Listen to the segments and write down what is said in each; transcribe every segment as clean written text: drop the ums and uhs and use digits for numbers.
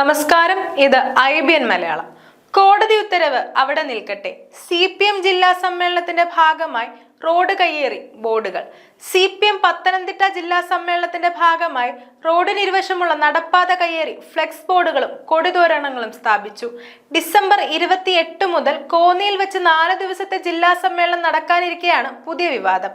നമസ്കാരം, ഇത് IBN മലയാളം. കോടതി ഉത്തരവ് അവിടെ നിൽക്കട്ടെ. CPM ജില്ലാ സമ്മേളനത്തിന്റെ ഭാഗമായി റോഡ് കയ്യേറി ബോർഡുകൾ. CPM പത്തനംതിട്ട ജില്ലാ സമ്മേളനത്തിന്റെ ഭാഗമായി റോഡിനിരുവശമുള്ള നടപ്പാത കയ്യേറി ഫ്ലെക്സ് ബോർഡുകളും കൊടിതോരണങ്ങളും സ്ഥാപിച്ചു. ഡിസംബർ 28 മുതൽ കോന്നിയിൽ വെച്ച് 4 ദിവസത്തെ ജില്ലാ സമ്മേളനം നടക്കാനിരിക്കെയാണ് പുതിയ വിവാദം.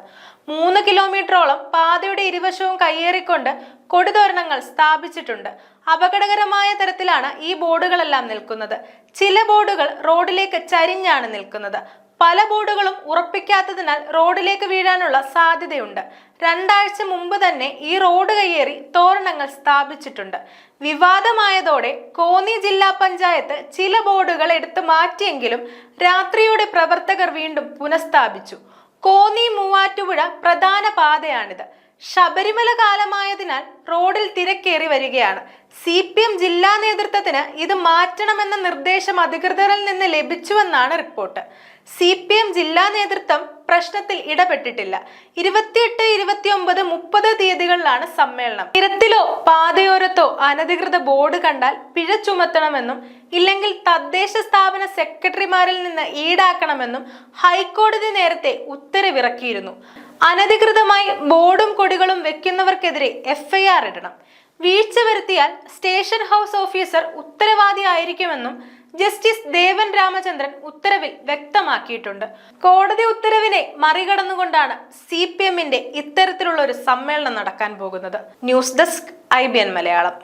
3 കിലോമീറ്ററോളം പാതയുടെ ഇരുവശവും കയ്യേറിക്കൊണ്ട് കൊടിതോരണങ്ങൾ സ്ഥാപിച്ചിട്ടുണ്ട്. അപകടകരമായ തരത്തിലാണ് ഈ ബോർഡുകളെല്ലാം നിൽക്കുന്നത്. ചില ബോർഡുകൾ റോഡിലേക്ക് ചരിഞ്ഞാണ് നിൽക്കുന്നത്. പല ബോർഡുകളും ഉറപ്പിക്കാത്തതിനാൽ റോഡിലേക്ക് വീഴാനുള്ള സാധ്യതയുണ്ട്. 2 ആഴ്ച മുമ്പ് തന്നെ ഈ റോഡ് കയ്യേറി തോരണങ്ങൾ സ്ഥാപിച്ചിട്ടുണ്ട്. വിവാദമായതോടെ കോന്നി ജില്ലാ പഞ്ചായത്ത് ചില ബോർഡുകൾ എടുത്തു മാറ്റിയെങ്കിലും രാത്രിയോടെ പ്രവർത്തകർ വീണ്ടും പുനഃസ്ഥാപിച്ചു. കോന്നി മൂവാറ്റുപുഴ പ്രധാന പാതയാണിത്. ശബരിമല കാലമായതിനാൽ റോഡിൽ തിരക്കേറി വരികയാണ്. CPM ജില്ലാ നേതൃത്വത്തിന് ഇത് മാറ്റണമെന്ന നിർദ്ദേശം അധികൃതരിൽ നിന്ന് ലഭിച്ചുവെന്നാണ് റിപ്പോർട്ട്. CPM ജില്ലാ നേതൃത്വം പ്രശ്നത്തിൽ ഇടപെട്ടിട്ടില്ല. 28, 29, 30 തീയതികളിലാണ് സമ്മേളനം. നിരത്തിലോ പാതയോരത്തോ അനധികൃത ബോർഡ് കണ്ടാൽ പിഴ ചുമത്തണമെന്നും ഇല്ലെങ്കിൽ തദ്ദേശ സ്ഥാപന സെക്രട്ടറിമാരിൽ നിന്ന് ഈടാക്കണമെന്നും ഹൈക്കോടതി നേരത്തെ ഉത്തരവിറക്കിയിരുന്നു. അനധികൃതമായി ബോർഡും കൊടികളും വെക്കുന്നവർക്കെതിരെ FIR ഇടണം. വീഴ്ച വരുത്തിയാൽ station house officer ഉത്തരവാദിയായിരിക്കുമെന്നും justice Devan Ramachandran ഉത്തരവിൽ വ്യക്തമാക്കിയിട്ടുണ്ട്. കോടതി ഉത്തരവിനെ മറികടന്നുകൊണ്ടാണ് CPMന്റെ ഇത്തരത്തിലുള്ള ഒരു സമ്മേളനം നടക്കാൻ പോകുന്നത്. News desk IBN Malayalam.